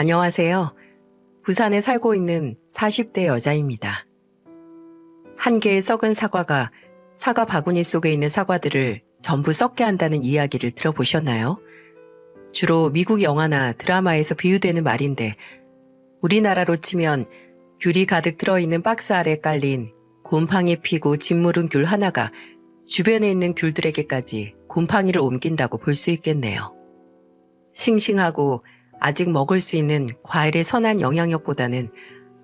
안녕하세요. 부산에 살고 있는 40대 여자입니다. 한 개의 썩은 사과가 사과 바구니 속에 있는 사과들을 전부 썩게 한다는 이야기를 들어보셨나요? 주로 미국 영화나 드라마에서 비유되는 말인데 우리나라로 치면 귤이 가득 들어있는 박스 아래 깔린 곰팡이 피고 짓무른 귤 하나가 주변에 있는 귤들에게까지 곰팡이를 옮긴다고 볼 수 있겠네요. 싱싱하고 아직 먹을 수 있는 과일의 선한 영향력보다는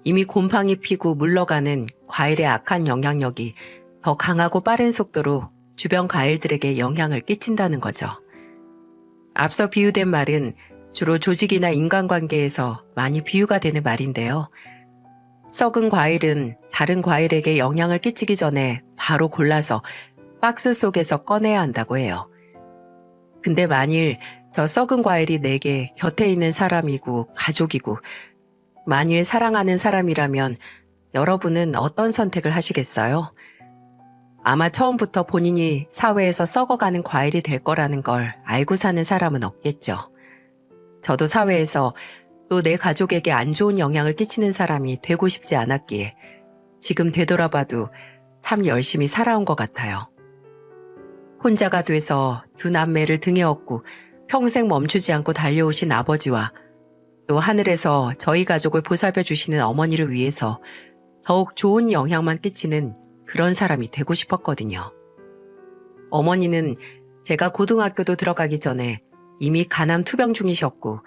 이미 곰팡이 피고 물러가는 과일의 악한 영향력이 더 강하고 빠른 속도로 주변 과일들에게 영향을 끼친다는 거죠. 앞서 비유된 말은 주로 조직이나 인간관계에서 많이 비유가 되는 말인데요. 썩은 과일은 다른 과일에게 영향을 끼치기 전에 바로 골라서 박스 속에서 꺼내야 한다고 해요. 근데 만일 저 썩은 과일이 내게 곁에 있는 사람이고 가족이고 만일 사랑하는 사람이라면 여러분은 어떤 선택을 하시겠어요? 아마 처음부터 본인이 사회에서 썩어가는 과일이 될 거라는 걸 알고 사는 사람은 없겠죠. 저도 사회에서 또 내 가족에게 안 좋은 영향을 끼치는 사람이 되고 싶지 않았기에 지금 되돌아봐도 참 열심히 살아온 것 같아요. 혼자가 돼서 두 남매를 등에 업고 평생 멈추지 않고 달려오신 아버지와 또 하늘에서 저희 가족을 보살펴 주시는 어머니를 위해서 더욱 좋은 영향만 끼치는 그런 사람이 되고 싶었거든요. 어머니는 제가 고등학교도 들어가기 전에 이미 간암 투병 중이셨고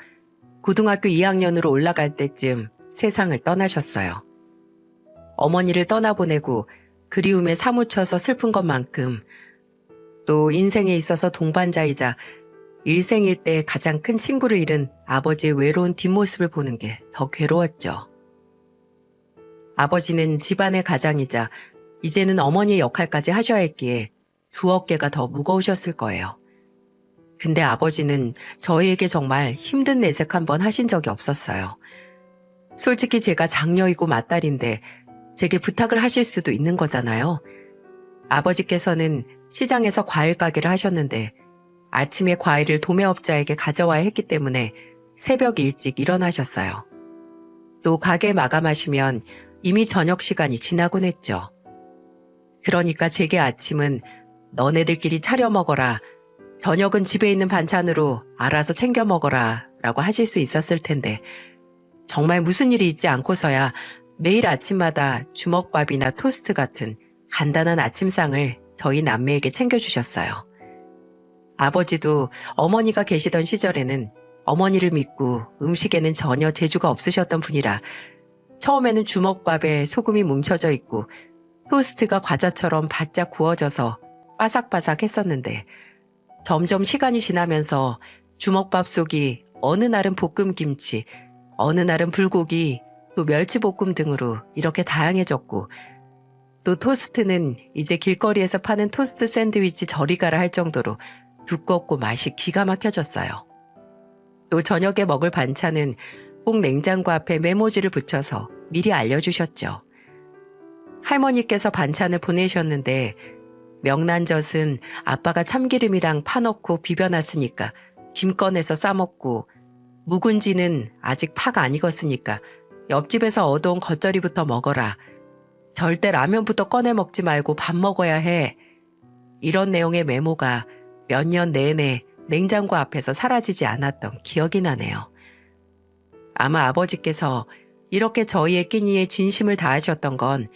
고등학교 2학년으로 올라갈 때쯤 세상을 떠나셨어요. 어머니를 떠나보내고 그리움에 사무쳐서 슬픈 것만큼 또 인생에 있어서 동반자이자 일생일 때 가장 큰 친구를 잃은 아버지의 외로운 뒷모습을 보는 게 더 괴로웠죠. 아버지는 집안의 가장이자 이제는 어머니의 역할까지 하셔야 했기에 두 어깨가 더 무거우셨을 거예요. 근데 아버지는 저희에게 정말 힘든 내색 한번 하신 적이 없었어요. 솔직히 제가 장녀이고 맏딸인데 제게 부탁을 하실 수도 있는 거잖아요. 아버지께서는 시장에서 과일 가게를 하셨는데 아침에 과일을 도매업자에게 가져와야 했기 때문에 새벽 일찍 일어나셨어요. 또 가게 마감하시면 이미 저녁 시간이 지나곤 했죠. 그러니까 제게 아침은 너네들끼리 차려 먹어라, 저녁은 집에 있는 반찬으로 알아서 챙겨 먹어라 라고 하실 수 있었을 텐데 정말 무슨 일이 있지 않고서야 매일 아침마다 주먹밥이나 토스트 같은 간단한 아침상을 저희 남매에게 챙겨주셨어요. 아버지도 어머니가 계시던 시절에는 어머니를 믿고 음식에는 전혀 재주가 없으셨던 분이라 처음에는 주먹밥에 소금이 뭉쳐져 있고 토스트가 과자처럼 바짝 구워져서 바삭바삭 했었는데 점점 시간이 지나면서 주먹밥 속이 어느 날은 볶음김치, 어느 날은 불고기, 또 멸치볶음 등으로 이렇게 다양해졌고 또 토스트는 이제 길거리에서 파는 토스트 샌드위치 저리 가라 할 정도로 두껍고 맛이 기가 막혀졌어요. 또 저녁에 먹을 반찬은 꼭 냉장고 앞에 메모지를 붙여서 미리 알려주셨죠. 할머니께서 반찬을 보내셨는데 명란젓은 아빠가 참기름이랑 파 넣고 비벼놨으니까 김 꺼내서 싸먹고 묵은지는 아직 파가 안 익었으니까 옆집에서 얻어온 겉절이부터 먹어라. 절대 라면부터 꺼내 먹지 말고 밥 먹어야 해. 이런 내용의 메모가 몇 년 내내 냉장고 앞에서 사라지지 않았던 기억이 나네요. 아마 아버지께서 이렇게 저희의 끼니에 진심을 다하셨던 건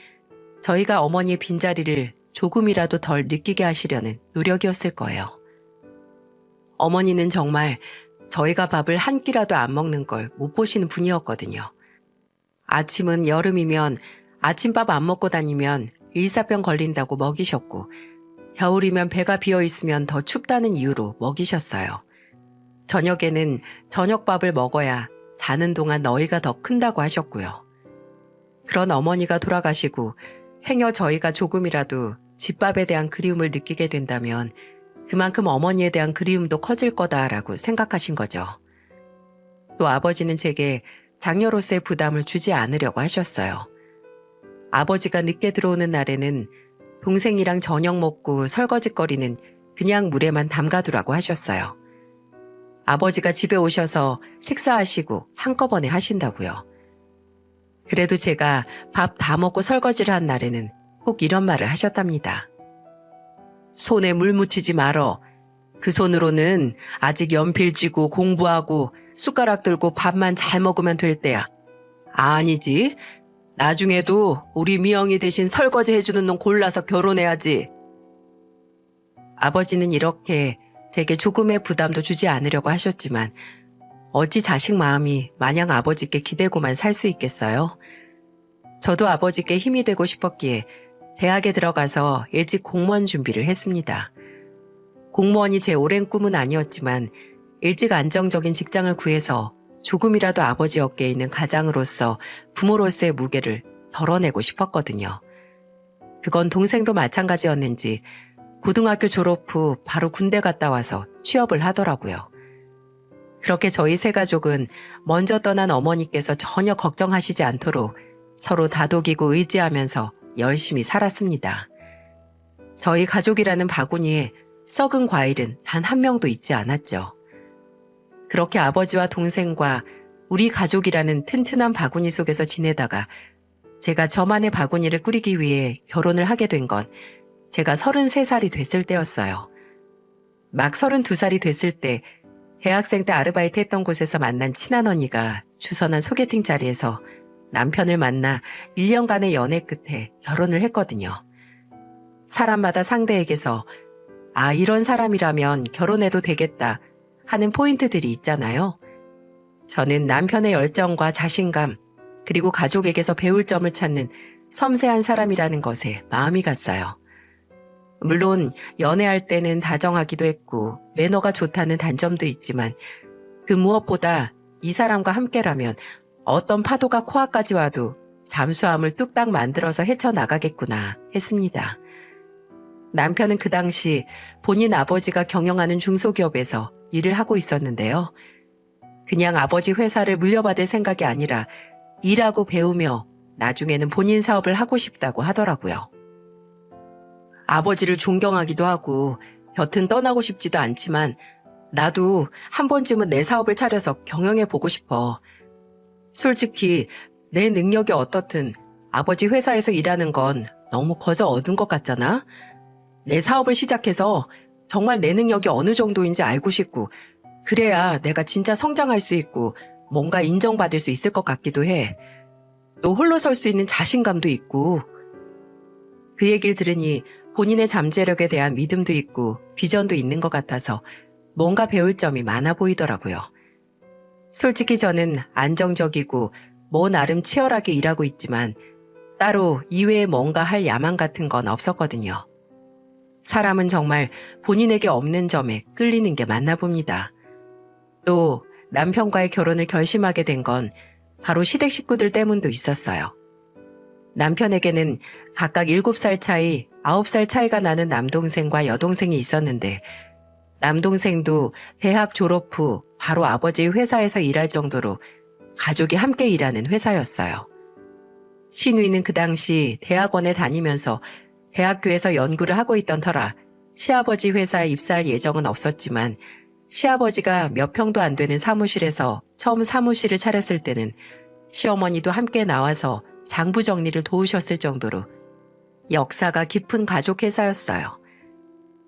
저희가 어머니의 빈자리를 조금이라도 덜 느끼게 하시려는 노력이었을 거예요. 어머니는 정말 저희가 밥을 한 끼라도 안 먹는 걸 못 보시는 분이었거든요. 아침은 여름이면 아침밥 안 먹고 다니면 일사병 걸린다고 먹이셨고 겨울이면 배가 비어 있으면 더 춥다는 이유로 먹이셨어요. 저녁에는 저녁밥을 먹어야 자는 동안 너희가 더 큰다고 하셨고요. 그런 어머니가 돌아가시고 행여 저희가 조금이라도 집밥에 대한 그리움을 느끼게 된다면 그만큼 어머니에 대한 그리움도 커질 거다라고 생각하신 거죠. 또 아버지는 제게 장녀로서의 부담을 주지 않으려고 하셨어요. 아버지가 늦게 들어오는 날에는 동생이랑 저녁 먹고 설거지거리는 그냥 물에만 담가두라고 하셨어요. 아버지가 집에 오셔서 식사하시고 한꺼번에 하신다고요. 그래도 제가 밥 다 먹고 설거지를 한 날에는 꼭 이런 말을 하셨답니다. 손에 물 묻히지 말어. 그 손으로는 아직 연필 쥐고 공부하고 숟가락 들고 밥만 잘 먹으면 될 때야. 아니지. 나중에도 우리 미영이 대신 설거지 해주는 놈 골라서 결혼해야지. 아버지는 이렇게 제게 조금의 부담도 주지 않으려고 하셨지만 어찌 자식 마음이 마냥 아버지께 기대고만 살 수 있겠어요? 저도 아버지께 힘이 되고 싶었기에 대학에 들어가서 일찍 공무원 준비를 했습니다. 공무원이 제 오랜 꿈은 아니었지만 일찍 안정적인 직장을 구해서 조금이라도 아버지 어깨에 있는 가장으로서 부모로서의 무게를 덜어내고 싶었거든요. 그건 동생도 마찬가지였는지 고등학교 졸업 후 바로 군대 갔다 와서 취업을 하더라고요. 그렇게 저희 세 가족은 먼저 떠난 어머니께서 전혀 걱정하시지 않도록 서로 다독이고 의지하면서 열심히 살았습니다. 저희 가족이라는 바구니에 썩은 과일은 단 한 명도 있지 않았죠. 그렇게 아버지와 동생과 우리 가족이라는 튼튼한 바구니 속에서 지내다가 제가 저만의 바구니를 꾸리기 위해 결혼을 하게 된 건 제가 33살이 됐을 때였어요. 막 32살이 됐을 때 대학생 때 아르바이트 했던 곳에서 만난 친한 언니가 주선한 소개팅 자리에서 남편을 만나 1년간의 연애 끝에 결혼을 했거든요. 사람마다 상대에게서 이런 사람이라면 결혼해도 되겠다 하는 포인트들이 있잖아요. 저는 남편의 열정과 자신감 그리고 가족에게서 배울 점을 찾는 섬세한 사람이라는 것에 마음이 갔어요. 물론 연애할 때는 다정하기도 했고 매너가 좋다는 단점도 있지만 그 무엇보다 이 사람과 함께라면 어떤 파도가 코앞까지 와도 잠수함을 뚝딱 만들어서 헤쳐나가겠구나 했습니다. 남편은 그 당시 본인 아버지가 경영하는 중소기업에서 일을 하고 있었는데요. 그냥 아버지 회사를 물려받을 생각이 아니라 일하고 배우며 나중에는 본인 사업을 하고 싶다고 하더라고요. 아버지를 존경하기도 하고 곁은 떠나고 싶지도 않지만 나도 한 번쯤은 내 사업을 차려서 경영해보고 싶어. 솔직히 내 능력이 어떻든 아버지 회사에서 일하는 건 너무 거저 얻은 것 같잖아. 내 사업을 시작해서 정말 내 능력이 어느 정도인지 알고 싶고 그래야 내가 진짜 성장할 수 있고 뭔가 인정받을 수 있을 것 같기도 해. 또 홀로 설 수 있는 자신감도 있고. 그 얘기를 들으니 본인의 잠재력에 대한 믿음도 있고 비전도 있는 것 같아서 뭔가 배울 점이 많아 보이더라고요. 솔직히 저는 안정적이고 나름 치열하게 일하고 있지만 따로 이외에 뭔가 할 야망 같은 건 없었거든요. 사람은 정말 본인에게 없는 점에 끌리는 게 맞나 봅니다. 또 남편과의 결혼을 결심하게 된 건 바로 시댁 식구들 때문도 있었어요. 남편에게는 각각 7살 차이, 9살 차이가 나는 남동생과 여동생이 있었는데 남동생도 대학 졸업 후 바로 아버지의 회사에서 일할 정도로 가족이 함께 일하는 회사였어요. 시누이는 그 당시 대학원에 다니면서 대학교에서 연구를 하고 있던 터라 시아버지 회사에 입사할 예정은 없었지만 시아버지가 몇 평도 안 되는 사무실에서 처음 사무실을 차렸을 때는 시어머니도 함께 나와서 장부 정리를 도우셨을 정도로 역사가 깊은 가족 회사였어요.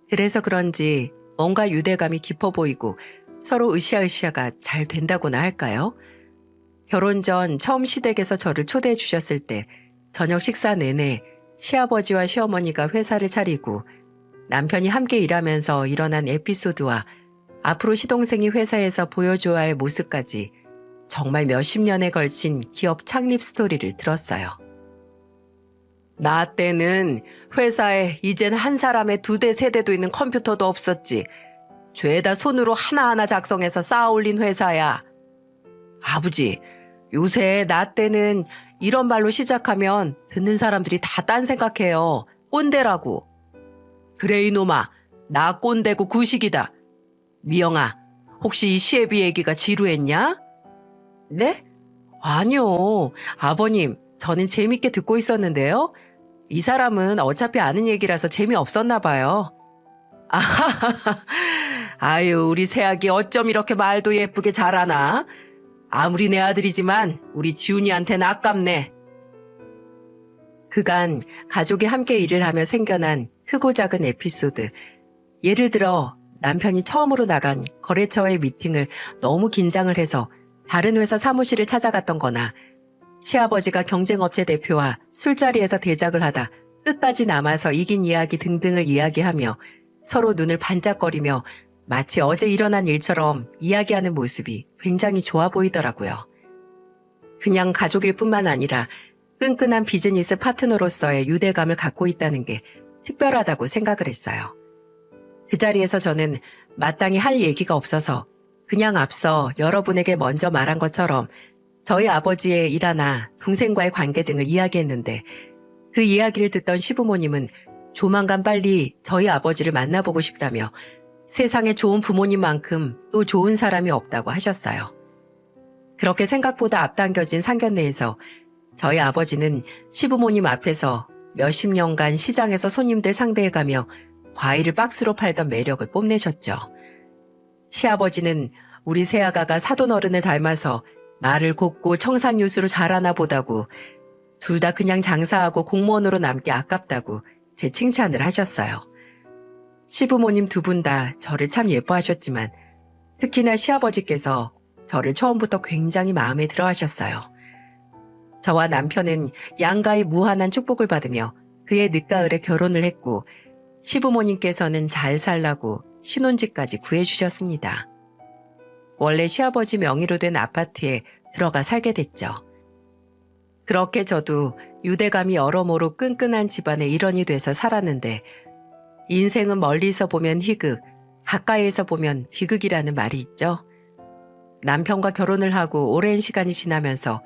그래서 그런지 뭔가 유대감이 깊어 보이고 서로 으쌰으쌰가 잘 된다고나 할까요? 결혼 전 처음 시댁에서 저를 초대해 주셨을 때 저녁 식사 내내 시아버지와 시어머니가 회사를 차리고 남편이 함께 일하면서 일어난 에피소드와 앞으로 시동생이 회사에서 보여줘야 할 모습까지 정말 몇십 년에 걸친 기업 창립 스토리를 들었어요. 나 때는 회사에 이젠 한 사람에 2대, 3대도 있는 컴퓨터도 없었지. 죄다 손으로 하나하나 작성해서 쌓아 올린 회사야. 아버지, 요새 나 때는 이런 말로 시작하면 듣는 사람들이 다 딴 생각해요. 꼰대라고. 그래 이놈아, 나 꼰대고 구식이다. 미영아, 혹시 이 시애비 얘기가 지루했냐? 네? 아니요. 아버님, 저는 재밌게 듣고 있었는데요. 이 사람은 어차피 아는 얘기라서 재미없었나 봐요. 아유, 우리 새아기 어쩜 이렇게 말도 예쁘게 잘하나? 아무리 내 아들이지만 우리 지훈이한테는 아깝네. 그간 가족이 함께 일을 하며 생겨난 크고 작은 에피소드. 예를 들어 남편이 처음으로 나간 거래처의 미팅을 너무 긴장을 해서 다른 회사 사무실을 찾아갔던 거나 시아버지가 경쟁업체 대표와 술자리에서 대작을 하다 끝까지 남아서 이긴 이야기 등등을 이야기하며 서로 눈을 반짝거리며 마치 어제 일어난 일처럼 이야기하는 모습이 굉장히 좋아 보이더라고요. 그냥 가족일 뿐만 아니라 끈끈한 비즈니스 파트너로서의 유대감을 갖고 있다는 게 특별하다고 생각을 했어요. 그 자리에서 저는 마땅히 할 얘기가 없어서 그냥 앞서 여러분에게 먼저 말한 것처럼 저희 아버지의 일화나 동생과의 관계 등을 이야기했는데 그 이야기를 듣던 시부모님은 조만간 빨리 저희 아버지를 만나보고 싶다며 세상에 좋은 부모님만큼 또 좋은 사람이 없다고 하셨어요. 그렇게 생각보다 앞당겨진 상견례에서 저희 아버지는 시부모님 앞에서 몇십 년간 시장에서 손님들 상대해가며 과일을 박스로 팔던 매력을 뽐내셨죠. 시아버지는 우리 새아가가 사돈어른을 닮아서 말을 곱고 청산유수로 잘하나 보다고 둘 다 그냥 장사하고 공무원으로 남기 아깝다고 제 칭찬을 하셨어요. 시부모님 두 분 다 저를 참 예뻐하셨지만 특히나 시아버지께서 저를 처음부터 굉장히 마음에 들어 하셨어요. 저와 남편은 양가의 무한한 축복을 받으며 그의 늦가을에 결혼을 했고 시부모님께서는 잘 살라고 신혼집까지 구해주셨습니다. 원래 시아버지 명의로 된 아파트에 들어가 살게 됐죠. 그렇게 저도 유대감이 여러모로 끈끈한 집안의 일원이 돼서 살았는데 인생은 멀리서 보면 희극, 가까이에서 보면 비극이라는 말이 있죠. 남편과 결혼을 하고 오랜 시간이 지나면서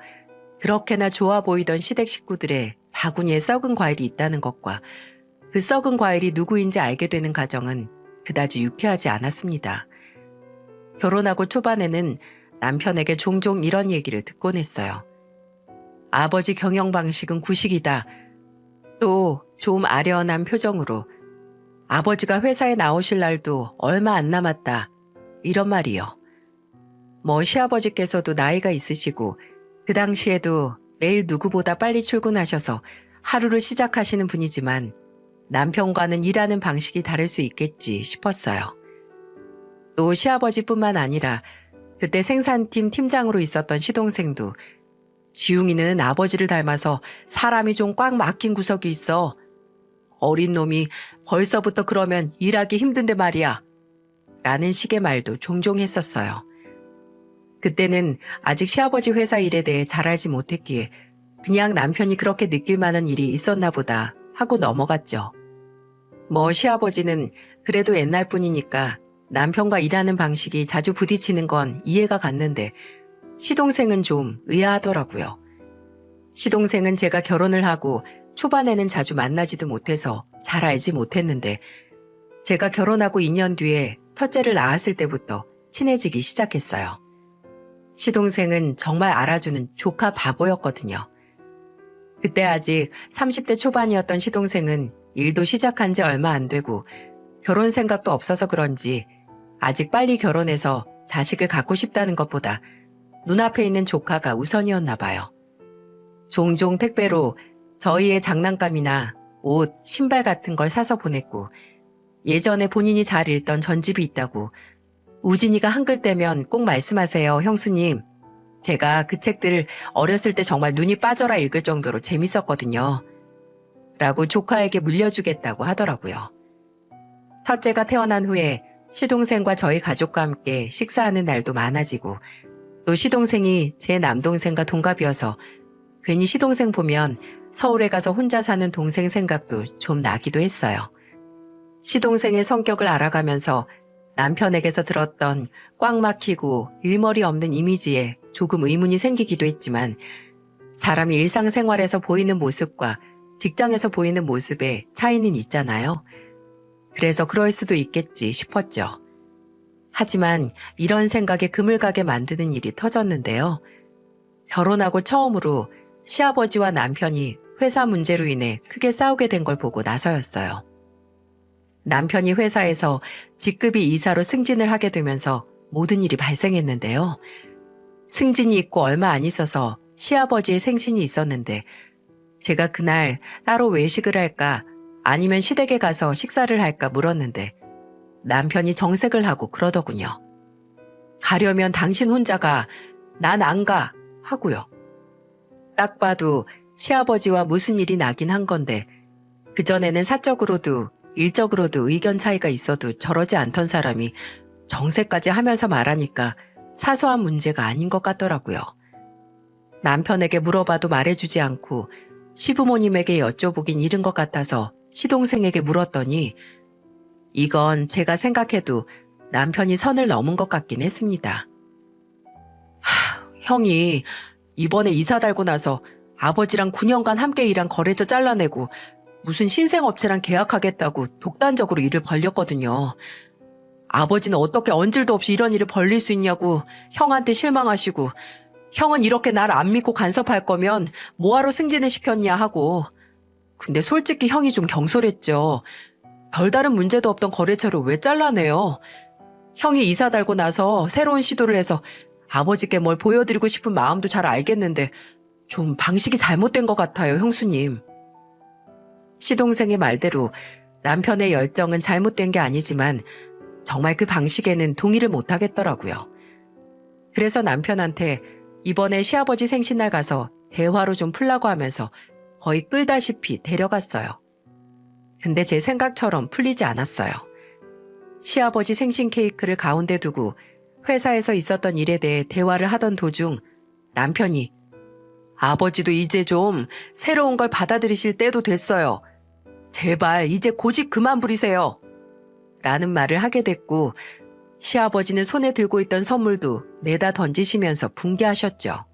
그렇게나 좋아 보이던 시댁 식구들의 바구니에 썩은 과일이 있다는 것과 그 썩은 과일이 누구인지 알게 되는 과정은 그다지 유쾌하지 않았습니다. 결혼하고 초반에는 남편에게 종종 이런 얘기를 듣곤 했어요. 아버지 경영 방식은 구식이다. 또 좀 아련한 표정으로 아버지가 회사에 나오실 날도 얼마 안 남았다. 이런 말이요. 시아버지께서도 나이가 있으시고 그 당시에도 매일 누구보다 빨리 출근하셔서 하루를 시작하시는 분이지만 남편과는 일하는 방식이 다를 수 있겠지 싶었어요. 또 시아버지뿐만 아니라 그때 생산팀 팀장으로 있었던 시동생도 지웅이는 아버지를 닮아서 사람이 좀 꽉 막힌 구석이 있어. 어린 놈이 벌써부터 그러면 일하기 힘든데 말이야. 라는 식의 말도 종종 했었어요. 그때는 아직 시아버지 회사 일에 대해 잘 알지 못했기에 그냥 남편이 그렇게 느낄 만한 일이 있었나 보다 하고 넘어갔죠. 시아버지는 그래도 옛날 분이니까 남편과 일하는 방식이 자주 부딪히는 건 이해가 갔는데 시동생은 좀 의아하더라고요. 시동생은 제가 결혼을 하고 초반에는 자주 만나지도 못해서 잘 알지 못했는데 제가 결혼하고 2년 뒤에 첫째를 낳았을 때부터 친해지기 시작했어요. 시동생은 정말 알아주는 조카 바보였거든요. 그때 아직 30대 초반이었던 시동생은 일도 시작한 지 얼마 안 되고 결혼 생각도 없어서 그런지 아직 빨리 결혼해서 자식을 갖고 싶다는 것보다 눈앞에 있는 조카가 우선이었나 봐요. 종종 택배로 저희의 장난감이나 옷, 신발 같은 걸 사서 보냈고 예전에 본인이 잘 읽던 전집이 있다고 우진이가 한글 떼면 꼭 말씀하세요, 형수님. 제가 그 책들 어렸을 때 정말 눈이 빠져라 읽을 정도로 재밌었거든요. 라고 조카에게 물려주겠다고 하더라고요. 첫째가 태어난 후에 시동생과 저희 가족과 함께 식사하는 날도 많아지고 또 시동생이 제 남동생과 동갑이어서 괜히 시동생 보면 서울에 가서 혼자 사는 동생 생각도 좀 나기도 했어요. 시동생의 성격을 알아가면서 남편에게서 들었던 꽉 막히고 일머리 없는 이미지에 조금 의문이 생기기도 했지만 사람이 일상생활에서 보이는 모습과 직장에서 보이는 모습에 차이는 있잖아요. 그래서 그럴 수도 있겠지 싶었죠. 하지만 이런 생각에 금을 가게 만드는 일이 터졌는데요. 결혼하고 처음으로 시아버지와 남편이 회사 문제로 인해 크게 싸우게 된 걸 보고 나서였어요. 남편이 회사에서 직급이 이사로 승진을 하게 되면서 모든 일이 발생했는데요. 승진이 있고 얼마 안 있어서 시아버지의 생신이 있었는데 제가 그날 따로 외식을 할까 아니면 시댁에 가서 식사를 할까 물었는데 남편이 정색을 하고 그러더군요. 가려면 당신 혼자가 난 안 가 하고요. 딱 봐도 시아버지와 무슨 일이 나긴 한 건데 그전에는 사적으로도 일적으로도 의견 차이가 있어도 저러지 않던 사람이 정색까지 하면서 말하니까 사소한 문제가 아닌 것 같더라고요. 남편에게 물어봐도 말해주지 않고 시부모님에게 여쭤보긴 이른 것 같아서 시동생에게 물었더니 이건 제가 생각해도 남편이 선을 넘은 것 같긴 했습니다. 형이 이번에 이사 달고 나서 아버지랑 9년간 함께 일한 거래처 잘라내고 무슨 신생업체랑 계약하겠다고 독단적으로 일을 벌렸거든요. 아버지는 어떻게 언질도 없이 이런 일을 벌릴 수 있냐고 형한테 실망하시고 형은 이렇게 날 안 믿고 간섭할 거면 뭐하러 승진을 시켰냐 하고 근데 솔직히 형이 좀 경솔했죠. 별다른 문제도 없던 거래처를 왜 잘라내요? 형이 이사 달고 나서 새로운 시도를 해서 아버지께 뭘 보여드리고 싶은 마음도 잘 알겠는데 좀 방식이 잘못된 것 같아요, 형수님. 시동생의 말대로 남편의 열정은 잘못된 게 아니지만 정말 그 방식에는 동의를 못 하겠더라고요. 그래서 남편한테 이번에 시아버지 생신날 가서 대화로 좀 풀라고 하면서 거의 끌다시피 데려갔어요. 근데 제 생각처럼 풀리지 않았어요. 시아버지 생신 케이크를 가운데 두고 회사에서 있었던 일에 대해 대화를 하던 도중 남편이 아버지도 이제 좀 새로운 걸 받아들이실 때도 됐어요. 제발 이제 고집 그만 부리세요. 라는 말을 하게 됐고 시아버지는 손에 들고 있던 선물도 내다 던지시면서 붕괴하셨죠.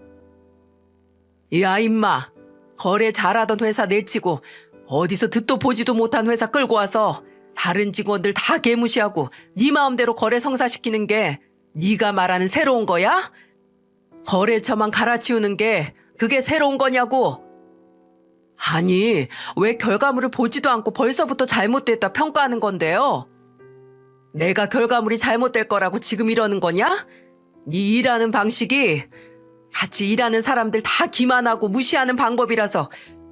야 임마, 거래 잘하던 회사 내치고 어디서 듣도 보지도 못한 회사 끌고 와서 다른 직원들 다 개무시하고 네 마음대로 거래 성사시키는 게 네가 말하는 새로운 거야? 거래처만 갈아치우는 게 그게 새로운 거냐고? 아니, 왜 결과물을 보지도 않고 벌써부터 잘못됐다 평가하는 건데요? 내가 결과물이 잘못될 거라고 지금 이러는 거냐? 네 일하는 방식이 같이 일하는 사람들 다 기만하고 무시하는 방법이라서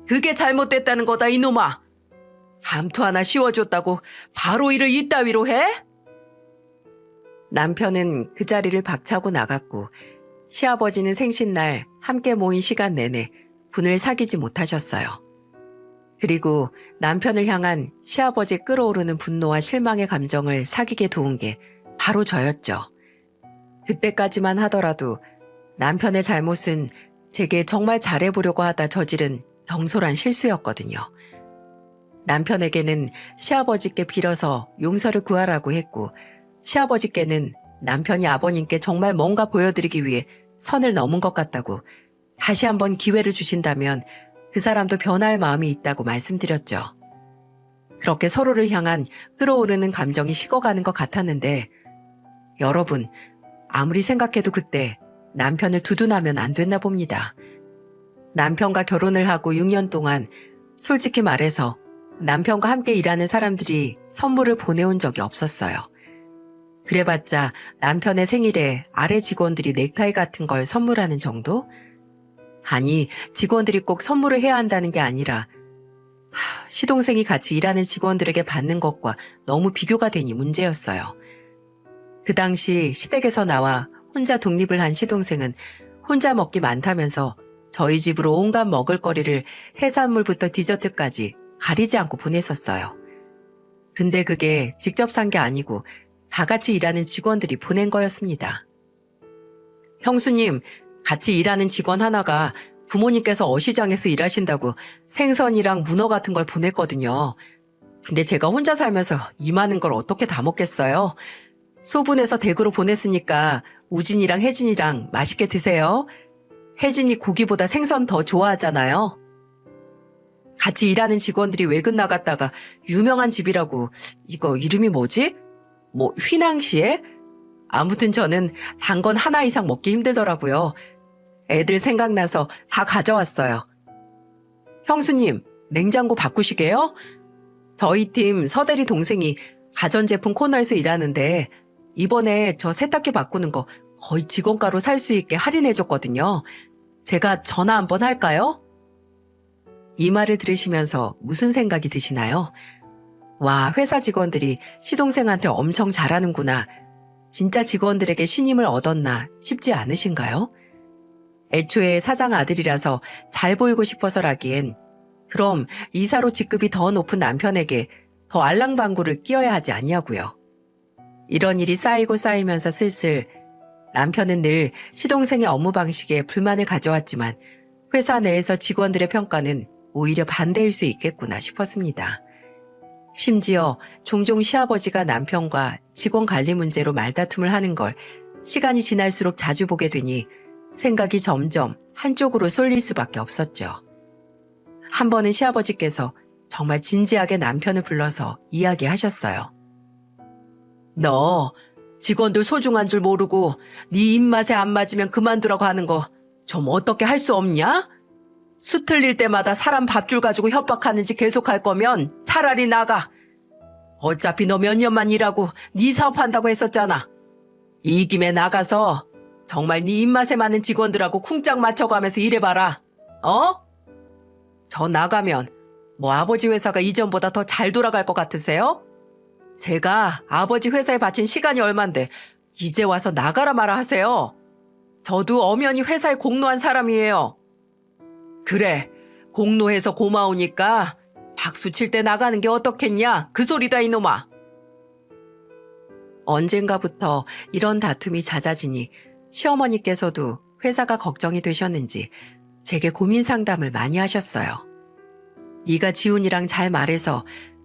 그게 잘못됐다는 거다 이놈아. 감투 하나 씌워줬다고 바로 일을 이따위로 해? 남편은 그 자리를 박차고 나갔고 시아버지는 생신날 함께 모인 시간 내내 분을 사귀지 못하셨어요. 그리고 남편을 향한 시아버지의 끌어오르는 분노와 실망의 감정을 사귀게 도운 게 바로 저였죠. 그때까지만 하더라도 남편의 잘못은 제게 정말 잘해보려고 하다 저지른 경솔한 실수였거든요. 남편에게는 시아버지께 빌어서 용서를 구하라고 했고 시아버지께는 남편이 아버님께 정말 뭔가 보여드리기 위해 선을 넘은 것 같다고 다시 한번 기회를 주신다면 그 사람도 변할 마음이 있다고 말씀드렸죠. 그렇게 서로를 향한 끌어오르는 감정이 식어가는 것 같았는데 여러분, 아무리 생각해도 그때 남편을 두둔하면 안 됐나 봅니다. 남편과 결혼을 하고 6년 동안 솔직히 말해서 남편과 함께 일하는 사람들이 선물을 보내온 적이 없었어요. 그래봤자 남편의 생일에 아래 직원들이 넥타이 같은 걸 선물하는 정도? 아니, 직원들이 꼭 선물을 해야 한다는 게 아니라 시동생이 같이 일하는 직원들에게 받는 것과 너무 비교가 되니 문제였어요. 그 당시 시댁에서 나와 혼자 독립을 한 시동생은 혼자 먹기 많다면서 저희 집으로 온갖 먹을거리를 해산물부터 디저트까지 가리지 않고 보냈었어요. 근데 그게 직접 산 게 아니고 다 같이 일하는 직원들이 보낸 거였습니다. 형수님, 같이 일하는 직원 하나가 부모님께서 어시장에서 일하신다고 생선이랑 문어 같은 걸 보냈거든요. 근데 제가 혼자 살면서 이 많은 걸 어떻게 다 먹겠어요? 소분해서 댁으로 보냈으니까 우진이랑 혜진이랑 맛있게 드세요. 혜진이 고기보다 생선 더 좋아하잖아요. 같이 일하는 직원들이 외근 나갔다가 유명한 집이라고 이거 이름이 뭐지? 뭐 휘낭시에? 아무튼 저는 단 건 하나 이상 먹기 힘들더라고요. 애들 생각나서 다 가져왔어요. 형수님, 냉장고 바꾸시게요? 저희 팀 서대리 동생이 가전제품 코너에서 일하는데 이번에 저 세탁기 바꾸는 거 거의 직원가로 살 수 있게 할인해줬거든요. 제가 전화 한번 할까요? 이 말을 들으시면서 무슨 생각이 드시나요? 와, 회사 직원들이 시동생한테 엄청 잘하는구나. 진짜 직원들에게 신임을 얻었나 싶지 않으신가요? 애초에 사장 아들이라서 잘 보이고 싶어서라기엔 그럼 이사로 직급이 더 높은 남편에게 더 알랑방구를 끼워야 하지 않냐고요. 이런 일이 쌓이고 쌓이면서 슬슬 남편은 늘 시동생의 업무 방식에 불만을 가져왔지만 회사 내에서 직원들의 평가는 오히려 반대일 수 있겠구나 싶었습니다. 심지어 종종 시아버지가 남편과 직원 관리 문제로 말다툼을 하는 걸 시간이 지날수록 자주 보게 되니 생각이 점점 한쪽으로 쏠릴 수밖에 없었죠. 한 번은 시아버지께서 정말 진지하게 남편을 불러서 이야기하셨어요. 너 직원들 소중한 줄 모르고 네 입맛에 안 맞으면 그만두라고 하는 거 좀 어떻게 할 수 없냐? 수 틀릴 때마다 사람 밥줄 가지고 협박하는지 계속할 거면 차라리 나가. 어차피 너 몇 년만 일하고 네 사업한다고 했었잖아. 이 김에 나가서 정말 네 입맛에 맞는 직원들하고 쿵짝 맞춰가면서 일해봐라. 어? 저 나가면 뭐 아버지 회사가 이전보다 더 잘 돌아갈 것 같으세요? 제가 아버지 회사에 바친 시간이 얼만데 이제 와서 나가라 마라 하세요. 저도 엄연히 회사에 공로한 사람이에요. 그래, 공로해서 고마우니까 박수 칠 때 나가는 게 어떻겠냐? 그 소리다 이놈아. 언젠가부터 이런 다툼이 잦아지니 시어머니께서도 회사가 걱정이 되셨는지 제게 고민 상담을 많이 하셨어요. 네가 지훈이랑 잘 말해서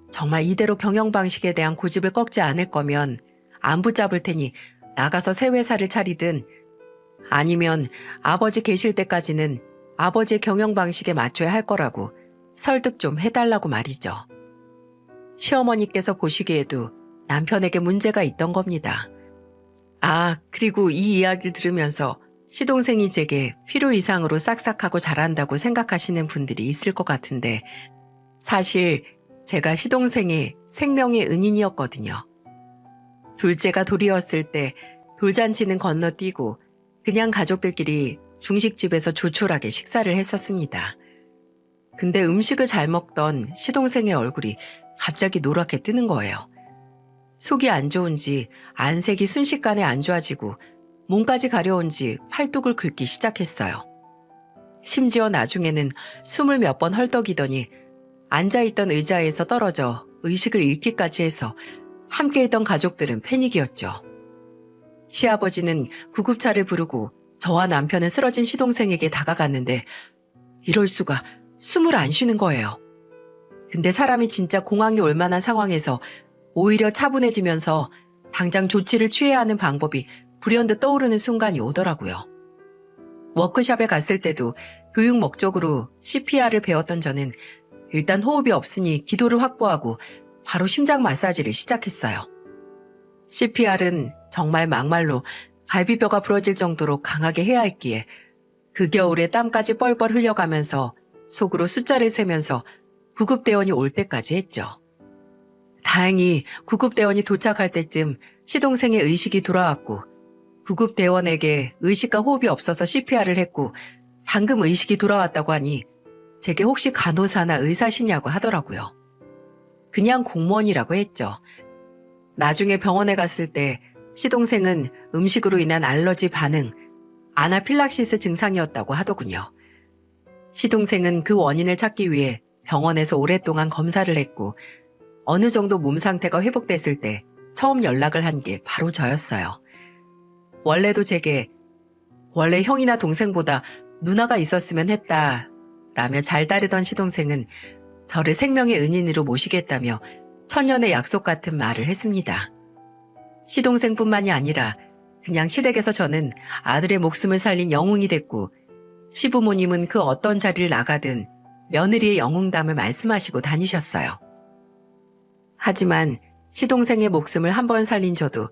정말 이대로 경영 방식에 대한 고집을 꺾지 않을 거면 안 붙잡을 테니 나가서 새 회사를 차리든 아니면 아버지 계실 때까지는 아버지의 경영 방식에 맞춰야 할 거라고 설득 좀 해달라고 말이죠. 시어머니께서 보시기에도 남편에게 문제가 있던 겁니다. 아, 그리고 이 이야기를 들으면서 시동생이 제게 필요 이상으로 싹싹하고 잘한다고 생각하시는 분들이 있을 것 같은데 사실 제가 시동생의 생명의 은인이었거든요. 둘째가 돌이었을 때 돌잔치는 건너뛰고 그냥 가족들끼리 중식집에서 조촐하게 식사를 했었습니다. 근데 음식을 잘 먹던 시동생의 얼굴이 갑자기 노랗게 뜨는 거예요. 속이 안 좋은지 안색이 순식간에 안 좋아지고 몸까지 가려운지 팔뚝을 긁기 시작했어요. 심지어 나중에는 숨을 몇 번 헐떡이더니 앉아있던 의자에서 떨어져 의식을 잃기까지 해서 함께 있던 가족들은 패닉이었죠. 시아버지는 구급차를 부르고 저와 남편은 쓰러진 시동생에게 다가갔는데 이럴 수가 숨을 안 쉬는 거예요. 근데 사람이 진짜 공황이 올 만한 상황에서 오히려 차분해지면서 당장 조치를 취해야 하는 방법이 불현듯 떠오르는 순간이 오더라고요. 워크숍에 갔을 때도 교육 목적으로 CPR을 배웠던 저는 일단 호흡이 없으니 기도를 확보하고 바로 심장 마사지를 시작했어요. CPR은 정말 막말로 갈비뼈가 부러질 정도로 강하게 해야 했기에 그 겨울에 땀까지 뻘뻘 흘려가면서 속으로 숫자를 세면서 구급대원이 올 때까지 했죠. 다행히 구급대원이 도착할 때쯤 시동생의 의식이 돌아왔고 구급대원에게 의식과 호흡이 없어서 CPR을 했고 방금 의식이 돌아왔다고 하니 제게 혹시 간호사나 의사시냐고 하더라고요. 그냥 공무원이라고 했죠. 나중에 병원에 갔을 때 시동생은 음식으로 인한 알러지 반응, 아나필락시스 증상이었다고 하더군요. 시동생은 그 원인을 찾기 위해 병원에서 오랫동안 검사를 했고 어느 정도 몸 상태가 회복됐을 때 처음 연락을 한 게 바로 저였어요. 원래도 제게 원래 형이나 동생보다 누나가 있었으면 했다 라며 잘 따르던 시동생은 저를 생명의 은인으로 모시겠다며 천년의 약속 같은 말을 했습니다. 시동생뿐만이 아니라 그냥 시댁에서 저는 아들의 목숨을 살린 영웅이 됐고 시부모님은 그 어떤 자리를 나가든 며느리의 영웅담을 말씀하시고 다니셨어요. 하지만 시동생의 목숨을 한 번 살린 저도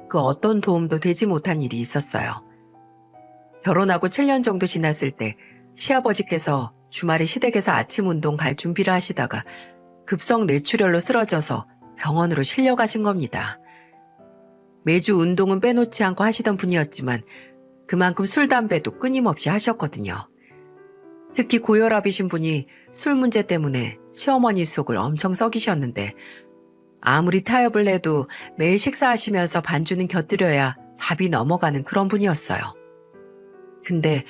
그 어떤 도움도 되지 못한 일이 있었어요. 결혼하고 7년 정도 지났을 때 시아버지께서 주말에 시댁에서 아침 운동 갈 준비를 하시다가 급성 뇌출혈로 쓰러져서 병원으로 실려가신 겁니다. 매주 운동은 빼놓지 않고 하시던 분이었지만 그만큼 술, 담배도 끊임없이 하셨거든요. 특히 고혈압이신 분이 술 문제 때문에 시어머니 속을 엄청 썩이셨는데 아무리 타협을 해도 매일 식사하시면서 반주는 곁들여야 밥이 넘어가는 그런 분이었어요. 근데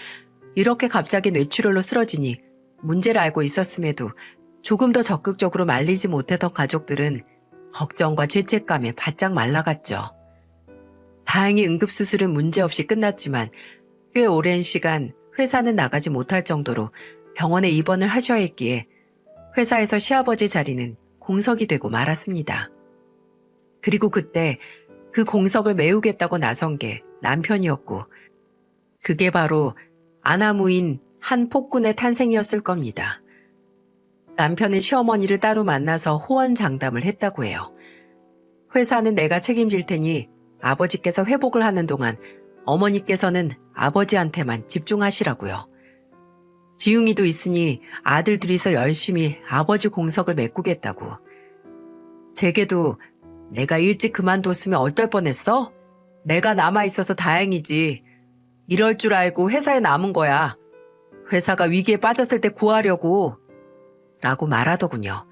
이렇게 갑자기 뇌출혈로 쓰러지니 문제를 알고 있었음에도 조금 더 적극적으로 말리지 못했던 가족들은 걱정과 죄책감에 바짝 말라갔죠. 다행히 응급수술은 문제없이 끝났지만 꽤 오랜 시간 회사는 나가지 못할 정도로 병원에 입원을 하셔야 했기에 회사에서 시아버지 자리는 공석이 되고 말았습니다. 그리고 그때 그 공석을 메우겠다고 나선 게 남편이었고 그게 바로 아나무인 한 폭군의 탄생이었을 겁니다. 남편은 시어머니를 따로 만나서 호언장담을 했다고 해요. 회사는 내가 책임질 테니 아버지께서 회복을 하는 동안 어머니께서는 아버지한테만 집중하시라고요. 지웅이도 있으니 아들 둘이서 열심히 아버지 공석을 메꾸겠다고. 제게도 내가 일찍 그만뒀으면 어떨 뻔했어? 내가 남아있어서 다행이지. 이럴 줄 알고 회사에 남은 거야. 회사가 위기에 빠졌을 때 구하려고. 라고 말하더군요.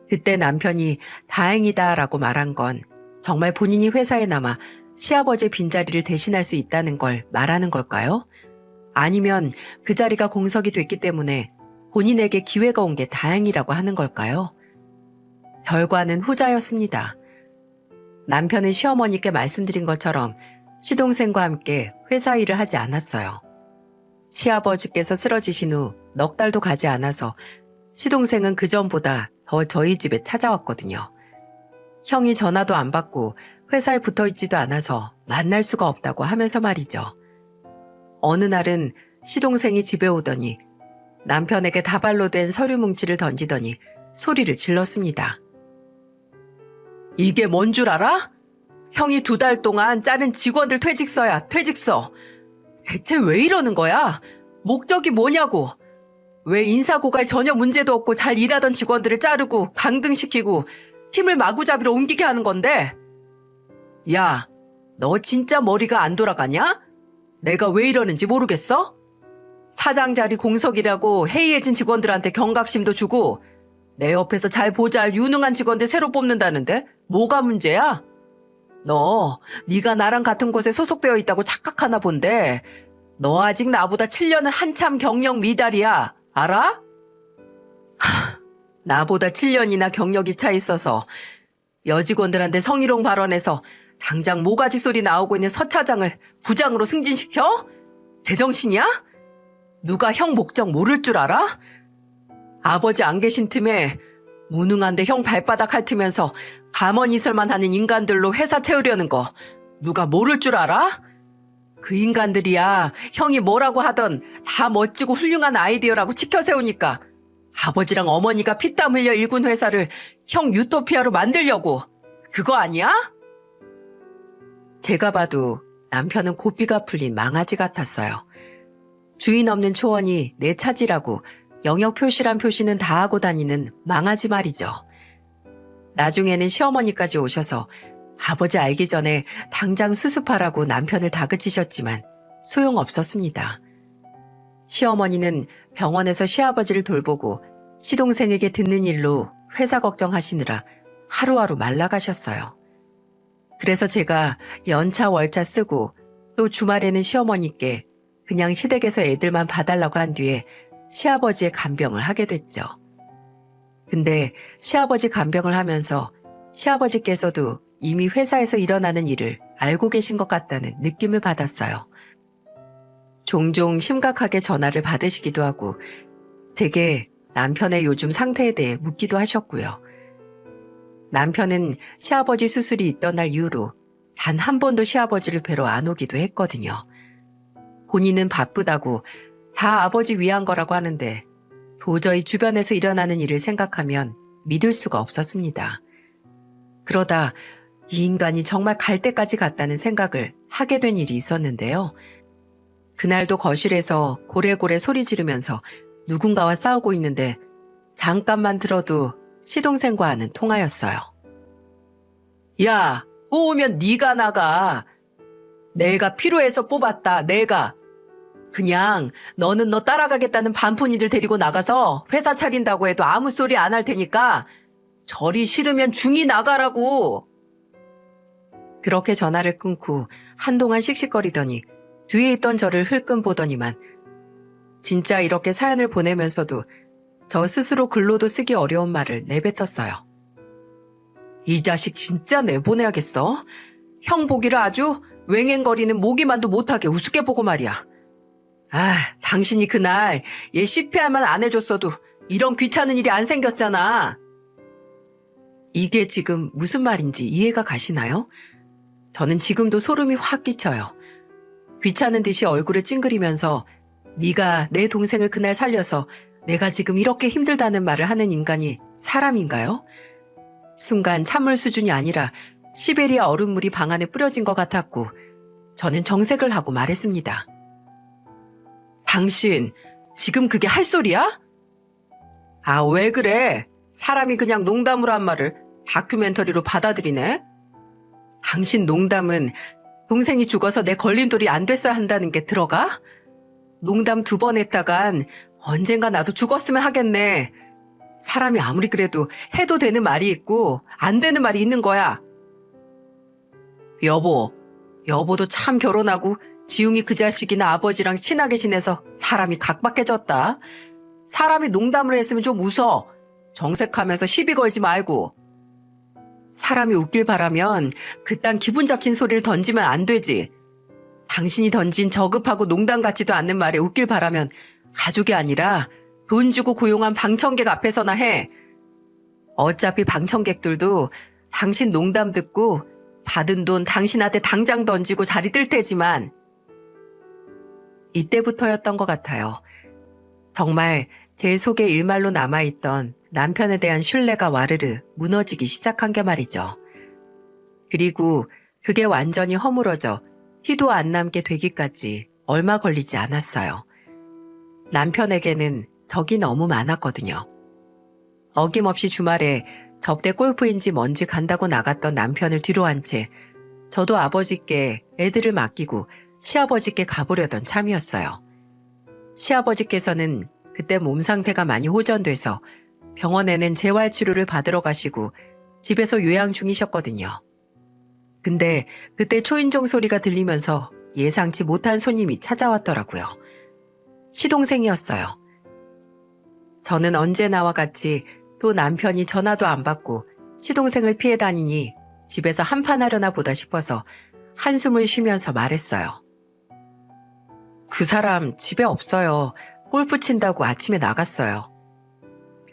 그때 남편이 다행이다 라고 말한 건 정말 본인이 회사에 남아 시아버지의 빈자리를 대신할 수 있다는 걸 말하는 걸까요? 아니면 그 자리가 공석이 됐기 때문에 본인에게 기회가 온 게 다행이라고 하는 걸까요? 결과는 후자였습니다. 남편은 시어머니께 말씀드린 것처럼 시동생과 함께 회사 일을 하지 않았어요. 시아버지께서 쓰러지신 후 넉 달도 가지 않아서 시동생은 그전보다 더 저희 집에 찾아왔거든요. 형이 전화도 안 받고 회사에 붙어있지도 않아서 만날 수가 없다고 하면서 말이죠. 어느 날은 시동생이 집에 오더니 남편에게 다발로 된 서류 뭉치를 던지더니 소리를 질렀습니다. 이게 뭔 줄 알아? 형이 2달 동안 자른 직원들 퇴직서야, 퇴직서. 대체 왜 이러는 거야? 목적이 뭐냐고. 왜 인사고갈 전혀 문제도 없고 잘 일하던 직원들을 자르고 강등시키고 팀을 마구잡이로 옮기게 하는 건데? 야, 너 진짜 머리가 안 돌아가냐? 내가 왜 이러는지 모르겠어? 사장 자리 공석이라고 해이해진 직원들한테 경각심도 주고 내 옆에서 잘 보잘 유능한 직원들 새로 뽑는다는데 뭐가 문제야? 너 네가 나랑 같은 곳에 소속되어 있다고 착각하나 본데 너 아직 나보다 7년은 한참 경력 미달이야. 알아? 나보다 7년이나 경력이 차 있어서 여직원들한테 성희롱 발언해서 당장 모가지 소리 나오고 있는 서 차장을 부장으로 승진시켜? 제정신이야? 누가 형 목적 모를 줄 알아? 아버지 안 계신 틈에 무능한데 형 발바닥 핥으면서 가만히설만 하는 인간들로 회사 채우려는 거 누가 모를 줄 알아? 그 인간들이야 형이 뭐라고 하던 다 멋지고 훌륭한 아이디어라고 치켜세우니까 아버지랑 어머니가 피땀 흘려 일군 회사를 형 유토피아로 만들려고. 그거 아니야? 제가 봐도 남편은 고삐가 풀린 망아지 같았어요. 주인 없는 초원이 내 차지라고 영역 표시란 표시는 다 하고 다니는 망아지 말이죠. 나중에는 시어머니까지 오셔서 아버지 알기 전에 당장 수습하라고 남편을 다그치셨지만 소용없었습니다. 시어머니는 병원에서 시아버지를 돌보고 시동생에게 듣는 일로 회사 걱정하시느라 하루하루 말라가셨어요. 그래서 제가 연차 월차 쓰고 또 주말에는 시어머니께 그냥 시댁에서 애들만 봐달라고 한 뒤에 시아버지의 간병을 하게 됐죠. 근데 시아버지 간병을 하면서 시아버지께서도 이미 회사에서 일어나는 일을 알고 계신 것 같다는 느낌을 받았어요. 종종 심각하게 전화를 받으시기도 하고 제게 남편의 요즘 상태에 대해 묻기도 하셨고요. 남편은 시아버지 수술이 있던 날 이후로 단 한 번도 시아버지를 뵈러 안 오기도 했거든요. 본인은 바쁘다고 다 아버지 위한 거라고 하는데 도저히 주변에서 일어나는 일을 생각하면 믿을 수가 없었습니다. 그러다 이 인간이 정말 갈 때까지 갔다는 생각을 하게 된 일이 있었는데요. 그날도 거실에서 고래고래 소리 지르면서 누군가와 싸우고 있는데 잠깐만 들어도 시동생과 하는 통화였어요. 야, 꼬우면 네가 나가. 내가 필요해서 뽑았다, 내가. 그냥 너는 너 따라가겠다는 반푼이들 데리고 나가서 회사 차린다고 해도 아무 소리 안 할 테니까 저리 싫으면 중이 나가라고. 그렇게 전화를 끊고 한동안 씩씩거리더니 뒤에 있던 저를 흘끔 보더니만 진짜 이렇게 사연을 보내면서도 저 스스로 글로도 쓰기 어려운 말을 내뱉었어요. 이 자식 진짜 내보내야겠어. 형 보기를 아주 웽웽거리는 모기만도 못하게 우습게 보고 말이야. 아, 당신이 그날 얘 CPR만 안 해줬어도 이런 귀찮은 일이 안 생겼잖아. 이게 지금 무슨 말인지 이해가 가시나요? 저는 지금도 소름이 확 끼쳐요. 귀찮은 듯이 얼굴을 찡그리면서 네가 내 동생을 그날 살려서 내가 지금 이렇게 힘들다는 말을 하는 인간이 사람인가요? 순간 찬물 수준이 아니라 시베리아 얼음물이 방 안에 뿌려진 것 같았고 저는 정색을 하고 말했습니다. 당신 지금 그게 할 소리야? 아, 왜 그래? 사람이 그냥 농담으로 한 말을 다큐멘터리로 받아들이네? 당신 농담은 동생이 죽어서 내 걸림돌이 안 됐어야 한다는 게 들어가? 농담 2번 했다간 언젠가 나도 죽었으면 하겠네. 사람이 아무리 그래도 해도 되는 말이 있고 안 되는 말이 있는 거야. 여보도 참 결혼하고 지웅이 그 자식이나 아버지랑 친하게 지내서 사람이 각박해졌다. 사람이 농담을 했으면 좀 웃어. 정색하면서 시비 걸지 말고. 사람이 웃길 바라면 그딴 기분 잡친 소리를 던지면 안 되지. 당신이 던진 저급하고 농담 같지도 않는 말에 웃길 바라면 가족이 아니라 돈 주고 고용한 방청객 앞에서나 해. 어차피 방청객들도 당신 농담 듣고 받은 돈 당신한테 당장 던지고 자리 뜰 테지만 이때부터였던 것 같아요. 정말 제 속에 일말로 남아있던 남편에 대한 신뢰가 와르르 무너지기 시작한 게 말이죠. 그리고 그게 완전히 허물어져 티도 안 남게 되기까지 얼마 걸리지 않았어요. 남편에게는 적이 너무 많았거든요. 어김없이 주말에 접대 골프인지 뭔지 간다고 나갔던 남편을 뒤로 한 채 저도 아버지께 애들을 맡기고 시아버지께 가보려던 참이었어요. 시아버지께서는 그때 몸 상태가 많이 호전돼서 병원에는 재활치료를 받으러 가시고 집에서 요양 중이셨거든요. 근데 그때 초인종 소리가 들리면서 예상치 못한 손님이 찾아왔더라고요. 시동생이었어요. 저는 언제나와 같이 또 남편이 전화도 안 받고 시동생을 피해 다니니 집에서 한판 하려나 보다 싶어서 한숨을 쉬면서 말했어요. 그 사람 집에 없어요. 골프 친다고 아침에 나갔어요.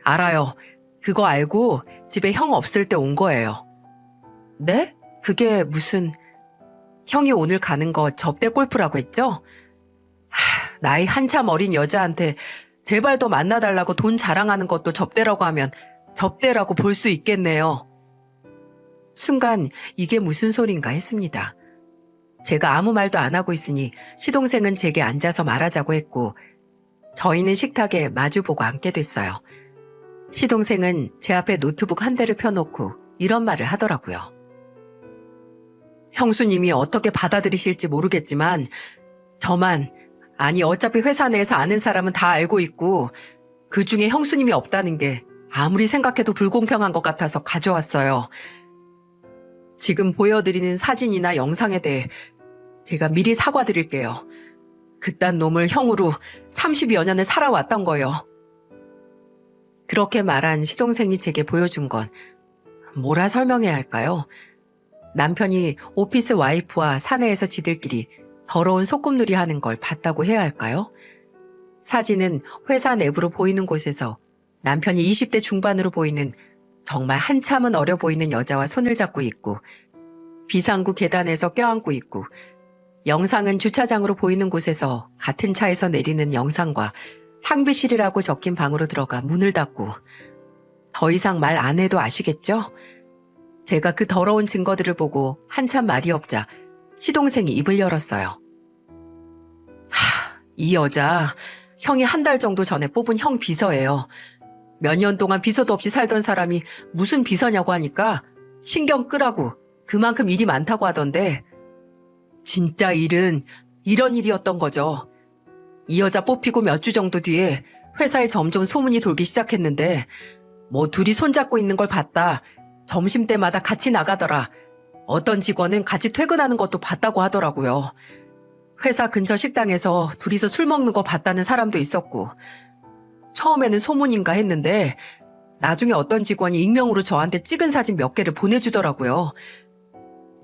알아요. 그거 알고 집에 형 없을 때 온 거예요. 네? 그게 무슨... 형이 오늘 가는 거 접대 골프라고 했죠? 나이 한참 어린 여자한테 제발 더 만나달라고 돈 자랑하는 것도 접대라고 하면 접대라고 볼 수 있겠네요. 순간 이게 무슨 소린가 했습니다. 제가 아무 말도 안 하고 있으니 시동생은 제게 앉아서 말하자고 했고 저희는 식탁에 마주보고 앉게 됐어요. 시동생은 제 앞에 노트북 한 대를 펴놓고 이런 말을 하더라고요. 형수님이 어떻게 받아들이실지 모르겠지만 저만, 아니 어차피 회사 내에서 아는 사람은 다 알고 있고 그중에 형수님이 없다는 게 아무리 생각해도 불공평한 것 같아서 가져왔어요. 지금 보여드리는 사진이나 영상에 대해 제가 미리 사과드릴게요. 그딴 놈을 형으로 30여 년을 살아왔던 거요. 그렇게 말한 시동생이 제게 보여준 건 뭐라 설명해야 할까요? 남편이 오피스 와이프와 사내에서 지들끼리 더러운 소꿉놀이 하는 걸 봤다고 해야 할까요? 사진은 회사 내부로 보이는 곳에서 남편이 20대 중반으로 보이는 정말 한참은 어려 보이는 여자와 손을 잡고 있고 비상구 계단에서 껴안고 있고 영상은 주차장으로 보이는 곳에서 같은 차에서 내리는 영상과 탕비실이라고 적힌 방으로 들어가 문을 닫고 더 이상 말 안 해도 아시겠죠? 제가 그 더러운 증거들을 보고 한참 말이 없자 시동생이 입을 열었어요. 이 여자 형이 한 달 정도 전에 뽑은 형 비서예요. 몇 년 동안 비서도 없이 살던 사람이 무슨 비서냐고 하니까 신경 끄라고 그만큼 일이 많다고 하던데 진짜 일은 이런 일이었던 거죠. 이 여자 뽑히고 몇 주 정도 뒤에 회사에 점점 소문이 돌기 시작했는데 뭐 둘이 손잡고 있는 걸 봤다. 점심때마다 같이 나가더라. 어떤 직원은 같이 퇴근하는 것도 봤다고 하더라고요. 회사 근처 식당에서 둘이서 술 먹는 거 봤다는 사람도 있었고 처음에는 소문인가 했는데 나중에 어떤 직원이 익명으로 저한테 찍은 사진 몇 개를 보내주더라고요.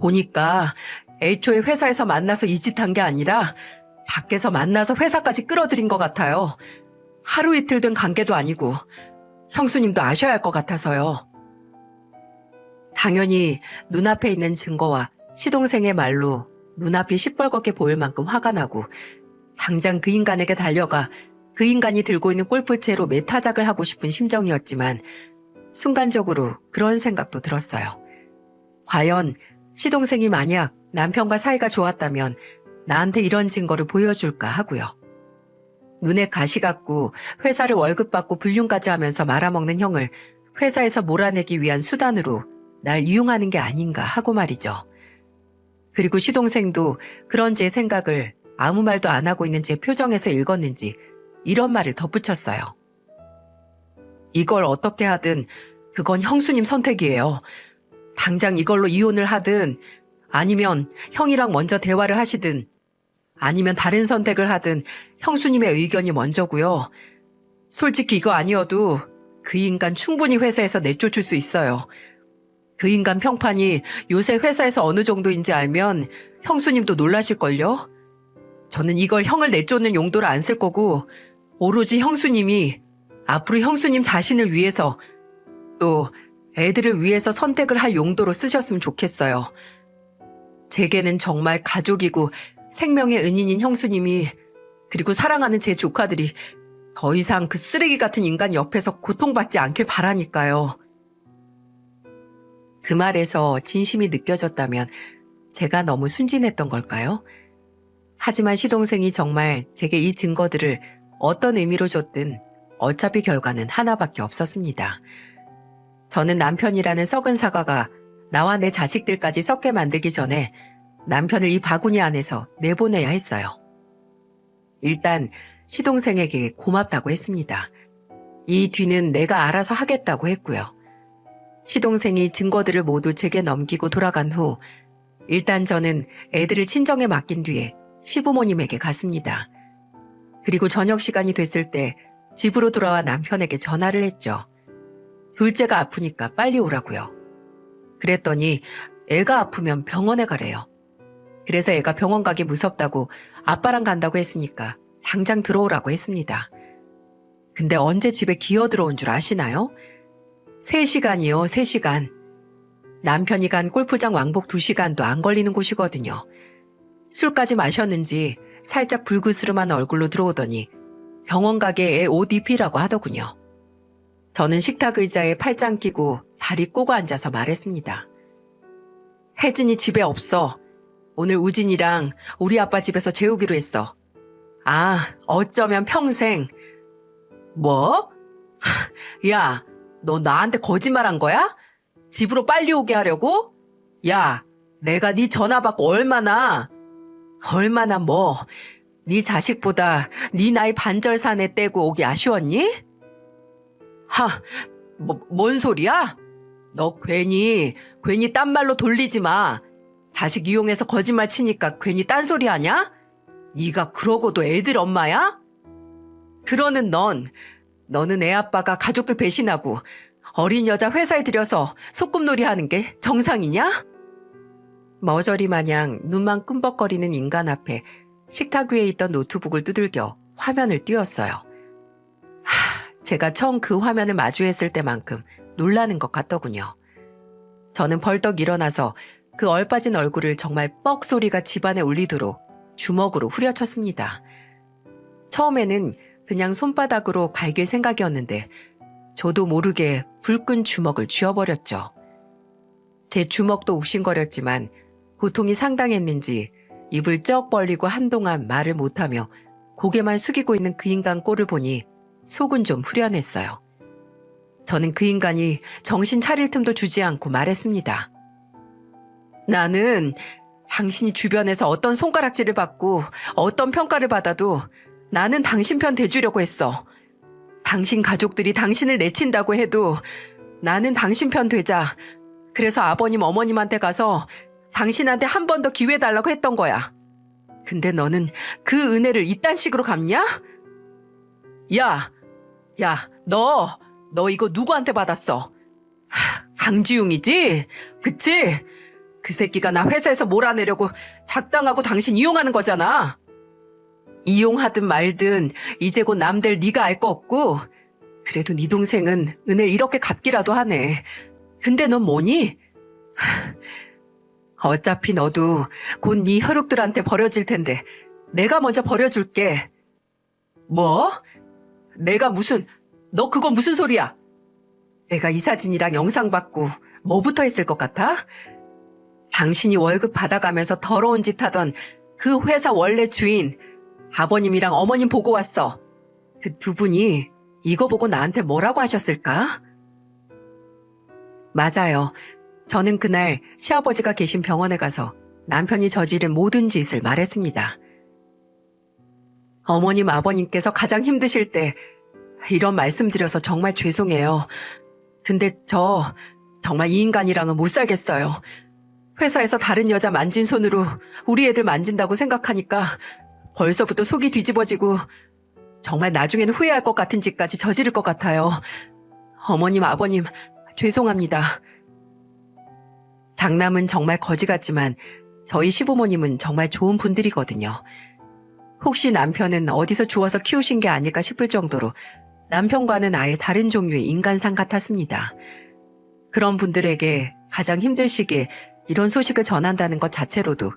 보니까 애초에 회사에서 만나서 이 짓 한 게 아니라 밖에서 만나서 회사까지 끌어들인 것 같아요. 하루 이틀 된 관계도 아니고 형수님도 아셔야 할 것 같아서요. 당연히 눈앞에 있는 증거와 시동생의 말로 눈앞이 시뻘겋게 보일 만큼 화가 나고 당장 그 인간에게 달려가 그 인간이 들고 있는 골프채로 매타작을 하고 싶은 심정이었지만 순간적으로 그런 생각도 들었어요. 과연 시동생이 만약 남편과 사이가 좋았다면 나한테 이런 증거를 보여줄까 하고요. 눈에 가시 같고 회사를 월급 받고 불륜까지 하면서 말아먹는 형을 회사에서 몰아내기 위한 수단으로 날 이용하는 게 아닌가 하고 말이죠. 그리고 시동생도 그런 제 생각을 아무 말도 안 하고 있는 제 표정에서 읽었는지 이런 말을 덧붙였어요. 이걸 어떻게 하든 그건 형수님 선택이에요. 당장 이걸로 이혼을 하든 아니면 형이랑 먼저 대화를 하시든 아니면 다른 선택을 하든 형수님의 의견이 먼저고요. 솔직히 이거 아니어도 그 인간 충분히 회사에서 내쫓을 수 있어요. 그 인간 평판이 요새 회사에서 어느 정도인지 알면 형수님도 놀라실걸요? 저는 이걸 형을 내쫓는 용도로 안 쓸 거고 오로지 형수님이 앞으로 형수님 자신을 위해서 또 애들을 위해서 선택을 할 용도로 쓰셨으면 좋겠어요. 제게는 정말 가족이고 생명의 은인인 형수님이 그리고 사랑하는 제 조카들이 더 이상 그 쓰레기 같은 인간 옆에서 고통받지 않길 바라니까요. 그 말에서 진심이 느껴졌다면 제가 너무 순진했던 걸까요? 하지만 시동생이 정말 제게 이 증거들을 어떤 의미로 줬든 어차피 결과는 하나밖에 없었습니다. 저는 남편이라는 썩은 사과가 나와 내 자식들까지 썩게 만들기 전에 남편을 이 바구니 안에서 내보내야 했어요. 일단 시동생에게 고맙다고 했습니다. 이 뒤는 내가 알아서 하겠다고 했고요. 시동생이 증거들을 모두 제게 넘기고 돌아간 후 일단 저는 애들을 친정에 맡긴 뒤에 시부모님에게 갔습니다. 그리고 저녁 시간이 됐을 때 집으로 돌아와 남편에게 전화를 했죠. 둘째가 아프니까 빨리 오라고요. 그랬더니 애가 아프면 병원에 가래요. 그래서 애가 병원 가기 무섭다고 아빠랑 간다고 했으니까 당장 들어오라고 했습니다. 근데 언제 집에 기어 들어온 줄 아시나요? 3시간이요, 3시간. 남편이 간 골프장 왕복 2시간도 안 걸리는 곳이거든요. 술까지 마셨는지 살짝 불그스름한 얼굴로 들어오더니 병원 가게 애 옷 입히라고 하더군요. 저는 식탁 의자에 팔짱 끼고 다리 꼬고 앉아서 말했습니다. 혜진이 집에 없어. 오늘 우진이랑 우리 아빠 집에서 재우기로 했어. 아, 어쩌면 평생. 뭐? 야, 너 나한테 거짓말한 거야? 집으로 빨리 오게 하려고? 야, 내가 네 전화 받고 얼마나 뭐, 네 자식보다 네 나이 반절산에 떼고 오기 아쉬웠니? 뭔 소리야? 너 괜히 딴 말로 돌리지 마. 자식 이용해서 거짓말 치니까 괜히 딴소리 하냐? 네가 그러고도 애들 엄마야? 그러는 너는 애 아빠가 가족들 배신하고 어린 여자 회사에 들여서 소꿉놀이 하는 게 정상이냐? 머저리 마냥 눈만 끔벅거리는 인간 앞에 식탁 위에 있던 노트북을 두들겨 화면을 띄웠어요. 제가 처음 그 화면을 마주했을 때만큼 놀라는 것 같더군요. 저는 벌떡 일어나서 그 얼빠진 얼굴을 정말 뻑 소리가 집안에 울리도록 주먹으로 후려쳤습니다. 처음에는 그냥 손바닥으로 갈길 생각이었는데 저도 모르게 불끈 주먹을 쥐어버렸죠. 제 주먹도 욱신거렸지만 고통이 상당했는지 입을 쩍 벌리고 한동안 말을 못하며 고개만 숙이고 있는 그 인간 꼴을 보니 속은 좀 후련했어요. 저는 그 인간이 정신 차릴 틈도 주지 않고 말했습니다. 나는 당신이 주변에서 어떤 손가락질을 받고 어떤 평가를 받아도 나는 당신 편 대주려고 했어. 당신 가족들이 당신을 내친다고 해도 나는 당신 편 되자. 그래서 아버님, 어머님한테 가서 당신한테 한 번 더 기회 달라고 했던 거야. 근데 너는 그 은혜를 이딴 식으로 갚냐? 야, 너 이거 누구한테 받았어? 강지웅이지? 그치? 그 새끼가 나 회사에서 몰아내려고 작당하고 당신 이용하는 거잖아. 이용하든 말든 이제 곧 남들 네가 알 거 없고 그래도 네 동생은 은혜를 이렇게 갚기라도 하네. 근데 넌 뭐니? 어차피 너도 곧 네 혈육들한테 버려질 텐데 내가 먼저 버려줄게. 뭐? 너 그거 무슨 소리야? 내가 이 사진이랑 영상 받고 뭐부터 했을 것 같아? 당신이 월급 받아가면서 더러운 짓 하던 그 회사 원래 주인 아버님이랑 어머님 보고 왔어. 그 두 분이 이거 보고 나한테 뭐라고 하셨을까? 맞아요. 저는 그날 시아버지가 계신 병원에 가서 남편이 저지른 모든 짓을 말했습니다. 어머님, 아버님께서 가장 힘드실 때 이런 말씀드려서 정말 죄송해요. 근데 저 정말 이 인간이랑은 못 살겠어요. 회사에서 다른 여자 만진 손으로 우리 애들 만진다고 생각하니까 벌써부터 속이 뒤집어지고 정말 나중에는 후회할 것 같은 짓까지 저지를 것 같아요. 어머님, 아버님, 죄송합니다. 장남은 정말 거지 같지만 저희 시부모님은 정말 좋은 분들이거든요. 혹시 남편은 어디서 주워서 키우신 게 아닐까 싶을 정도로 남편과는 아예 다른 종류의 인간상 같았습니다. 그런 분들에게 가장 힘들 시기에 이런 소식을 전한다는 것 자체로도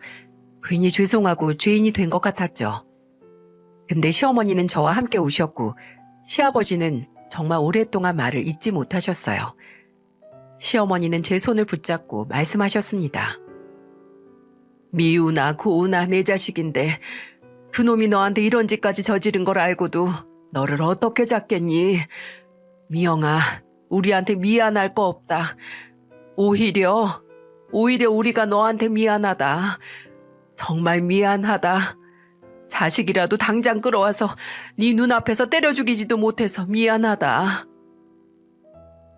괜히 죄송하고 죄인이 된 것 같았죠. 근데 시어머니는 저와 함께 우셨고 시아버지는 정말 오랫동안 말을 잊지 못하셨어요. 시어머니는 제 손을 붙잡고 말씀하셨습니다. 미우나 고우나 내 자식인데 그놈이 너한테 이런 짓까지 저지른 걸 알고도 너를 어떻게 잡겠니? 미영아, 우리한테 미안할 거 없다. 오히려 우리가 너한테 미안하다. 정말 미안하다. 자식이라도 당장 끌어와서 네 눈앞에서 때려 죽이지도 못해서 미안하다.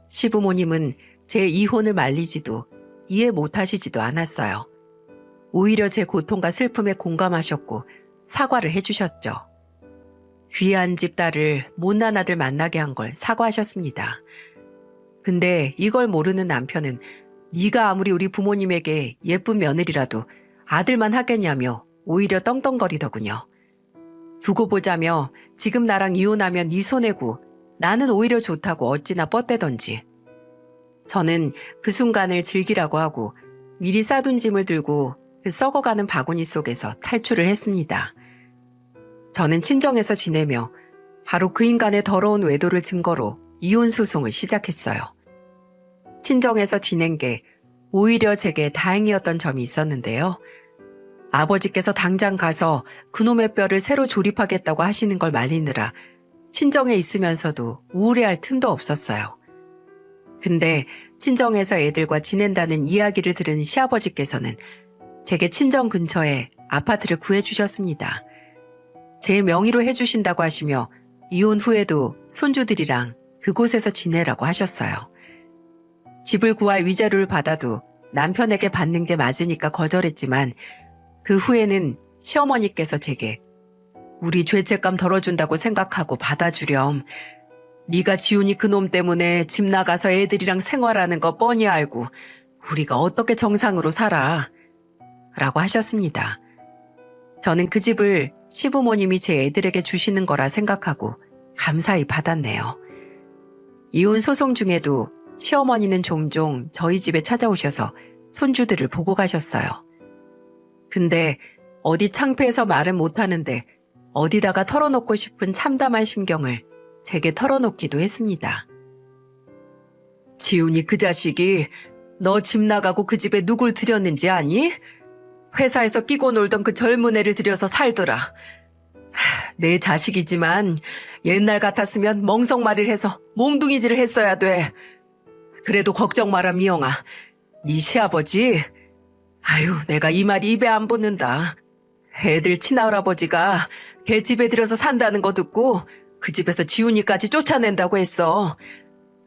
시부모님은 제 이혼을 말리지도 이해 못하시지도 않았어요. 오히려 제 고통과 슬픔에 공감하셨고 사과를 해주셨죠. 귀한 집 딸을 못난 아들 만나게 한 걸 사과하셨습니다. 근데 이걸 모르는 남편은 네가 아무리 우리 부모님에게 예쁜 며느리라도 아들만 하겠냐며 오히려 떵떵거리더군요. 두고 보자며 지금 나랑 이혼하면 네 손해고 나는 오히려 좋다고 어찌나 뻗대던지. 저는 그 순간을 즐기라고 하고 미리 싸둔 짐을 들고 그 썩어가는 바구니 속에서 탈출을 했습니다. 저는 친정에서 지내며 바로 그 인간의 더러운 외도를 증거로 이혼 소송을 시작했어요. 친정에서 지낸 게 오히려 제게 다행이었던 점이 있었는데요. 아버지께서 당장 가서 그놈의 뼈를 새로 조립하겠다고 하시는 걸 말리느라 친정에 있으면서도 우울해할 틈도 없었어요. 근데 친정에서 애들과 지낸다는 이야기를 들은 시아버지께서는 제게 친정 근처에 아파트를 구해주셨습니다. 제 명의로 해주신다고 하시며 이혼 후에도 손주들이랑 그곳에서 지내라고 하셨어요. 집을 구할 위자료를 받아도 남편에게 받는 게 맞으니까 거절했지만 그 후에는 시어머니께서 제게 우리 죄책감 덜어준다고 생각하고 받아주렴. 네가 지훈이 그놈 때문에 집 나가서 애들이랑 생활하는 거 뻔히 알고 우리가 어떻게 정상으로 살아? 라고 하셨습니다. 저는 그 집을 시부모님이 제 애들에게 주시는 거라 생각하고 감사히 받았네요. 이혼 소송 중에도 시어머니는 종종 저희 집에 찾아오셔서 손주들을 보고 가셨어요. 근데 어디 창피해서 말은 못하는데 어디다가 털어놓고 싶은 참담한 심경을 제게 털어놓기도 했습니다. 지훈이 그 자식이 너 집 나가고 그 집에 누굴 들였는지 아니? 회사에서 끼고 놀던 그 젊은 애를 들여서 살더라. 내 자식이지만 옛날 같았으면 멍석말이를 해서 몽둥이질을 했어야 돼. 그래도 걱정 마라, 미영아. 네 시아버지? 아유, 내가 이 말이 입에 안 붙는다. 애들 친할아버지가 걔 집에 들여서 산다는 거 듣고 그 집에서 지훈이까지 쫓아낸다고 했어.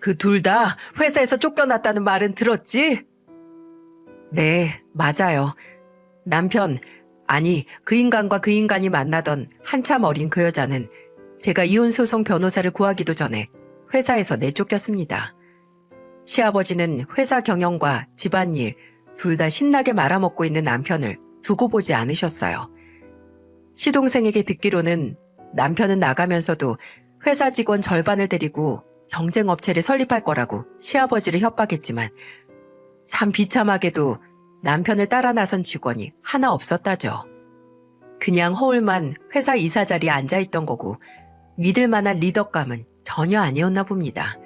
그 둘 다 회사에서 쫓겨났다는 말은 들었지? 네, 맞아요. 남편, 아니 그 인간과 그 인간이 만나던 한참 어린 그 여자는 제가 이혼소송 변호사를 구하기도 전에 회사에서 내쫓겼습니다. 시아버지는 회사 경영과 집안일 둘 다 신나게 말아먹고 있는 남편을 두고 보지 않으셨어요. 시동생에게 듣기로는 남편은 나가면서도 회사 직원 절반을 데리고 경쟁업체를 설립할 거라고 시아버지를 협박했지만 참 비참하게도 남편을 따라 나선 직원이 하나 없었다죠. 그냥 허울만 회사 이사 자리에 앉아있던 거고 믿을 만한 리더감은 전혀 아니었나 봅니다.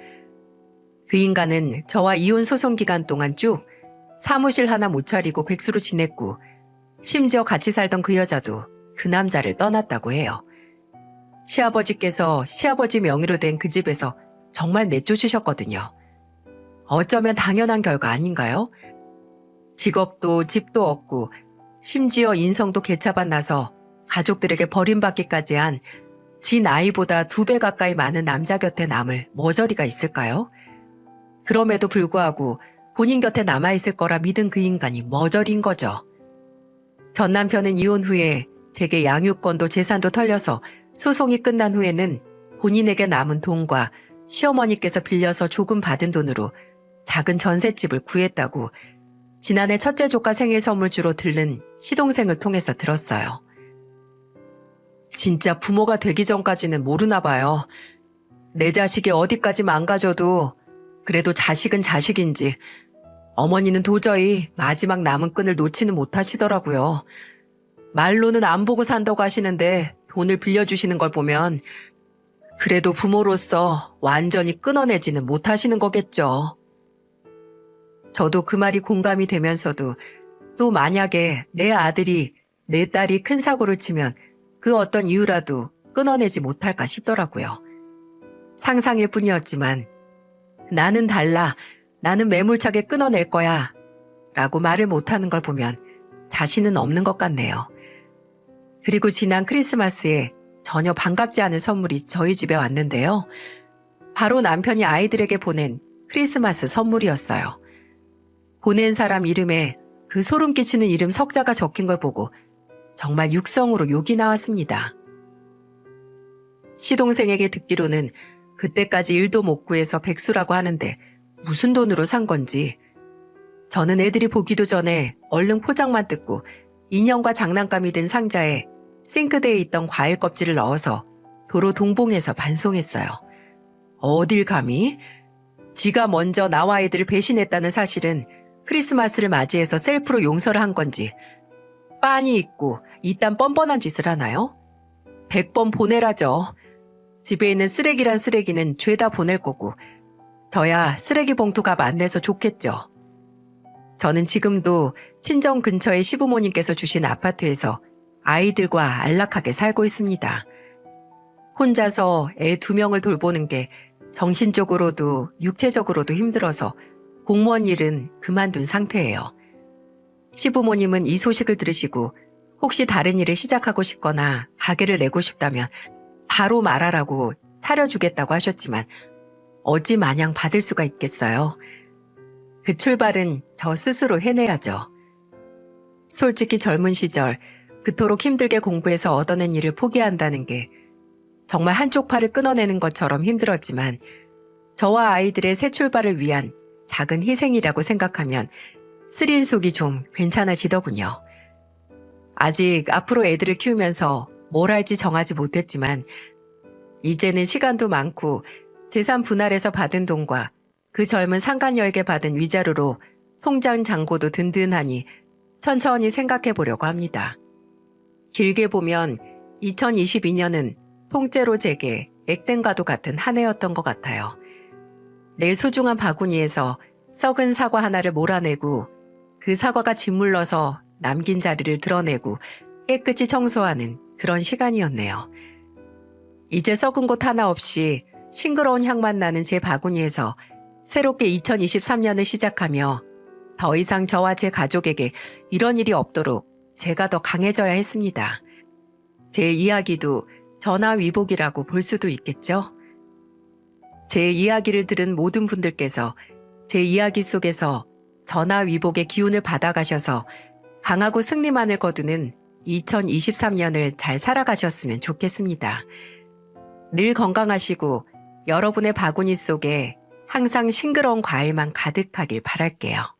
그 인간은 저와 이혼 소송 기간 동안 쭉 사무실 하나 못 차리고 백수로 지냈고 심지어 같이 살던 그 여자도 그 남자를 떠났다고 해요. 시아버지께서 시아버지 명의로 된 그 집에서 정말 내쫓으셨거든요. 어쩌면 당연한 결과 아닌가요? 직업도 집도 없고 심지어 인성도 개차반 나서 가족들에게 버림받기까지 한 지 나이보다 2배 가까이 많은 남자 곁에 남을 머저리가 있을까요? 그럼에도 불구하고 본인 곁에 남아있을 거라 믿은 그 인간이 머저리인 거죠. 전 남편은 이혼 후에 제게 양육권도 재산도 털려서 소송이 끝난 후에는 본인에게 남은 돈과 시어머니께서 빌려서 조금 받은 돈으로 작은 전셋집을 구했다고 지난해 첫째 조카 생일 선물 주러 들른 시동생을 통해서 들었어요. 진짜 부모가 되기 전까지는 모르나 봐요. 내 자식이 어디까지 망가져도 그래도 자식은 자식인지 어머니는 도저히 마지막 남은 끈을 놓지는 못하시더라고요. 말로는 안 보고 산다고 하시는데 돈을 빌려주시는 걸 보면 그래도 부모로서 완전히 끊어내지는 못하시는 거겠죠. 저도 그 말이 공감이 되면서도 또 만약에 내 아들이 내 딸이 큰 사고를 치면 그 어떤 이유라도 끊어내지 못할까 싶더라고요. 상상일 뿐이었지만 나는 달라, 나는 매몰차게 끊어낼 거야 라고 말을 못하는 걸 보면 자신은 없는 것 같네요. 그리고 지난 크리스마스에 전혀 반갑지 않은 선물이 저희 집에 왔는데요. 바로 남편이 아이들에게 보낸 크리스마스 선물이었어요. 보낸 사람 이름에 그 소름 끼치는 이름 석자가 적힌 걸 보고 정말 육성으로 욕이 나왔습니다. 시동생에게 듣기로는 그때까지 일도 못 구해서 백수라고 하는데 무슨 돈으로 산 건지 저는 애들이 보기도 전에 얼른 포장만 뜯고 인형과 장난감이 든 상자에 싱크대에 있던 과일 껍질을 넣어서 도로 동봉해서 반송했어요. 어딜 감히? 지가 먼저 나와 애들을 배신했다는 사실은 크리스마스를 맞이해서 셀프로 용서를 한 건지 빤히 있고 이딴 뻔뻔한 짓을 하나요? 100번 보내라죠. 집에 있는 쓰레기란 쓰레기는 죄다 보낼 거고 저야 쓰레기 봉투 값 안 내서 좋겠죠. 저는 지금도 친정 근처의 시부모님께서 주신 아파트에서 아이들과 안락하게 살고 있습니다. 혼자서 애 2명을 돌보는 게 정신적으로도 육체적으로도 힘들어서 공무원 일은 그만둔 상태예요. 시부모님은 이 소식을 들으시고 혹시 다른 일을 시작하고 싶거나 가게를 내고 싶다면 바로 말하라고 차려주겠다고 하셨지만 어찌 마냥 받을 수가 있겠어요. 그 출발은 저 스스로 해내야죠. 솔직히 젊은 시절 그토록 힘들게 공부해서 얻어낸 일을 포기한다는 게 정말 한쪽 팔을 끊어내는 것처럼 힘들었지만 저와 아이들의 새 출발을 위한 작은 희생이라고 생각하면 쓰린 속이 좀 괜찮아지더군요. 아직 앞으로 애들을 키우면서 뭘 할지 정하지 못했지만 이제는 시간도 많고 재산 분할해서 받은 돈과 그 젊은 상간녀에게 받은 위자료로 통장 잔고도 든든하니 천천히 생각해 보려고 합니다. 길게 보면 2022년은 통째로 제게 액땜과도 같은 한 해였던 것 같아요. 내 소중한 바구니에서 썩은 사과 하나를 몰아내고 그 사과가 짓물러서 남긴 자리를 드러내고 깨끗이 청소하는 그런 시간이었네요. 이제 썩은 곳 하나 없이 싱그러운 향만 나는 제 바구니에서 새롭게 2023년을 시작하며 더 이상 저와 제 가족에게 이런 일이 없도록 제가 더 강해져야 했습니다. 제 이야기도 전화위복이라고 볼 수도 있겠죠? 제 이야기를 들은 모든 분들께서 제 이야기 속에서 전화위복의 기운을 받아가셔서 강하고 승리만을 거두는 2023년을 잘 살아가셨으면 좋겠습니다. 늘 건강하시고 여러분의 바구니 속에 항상 싱그러운 과일만 가득하길 바랄게요.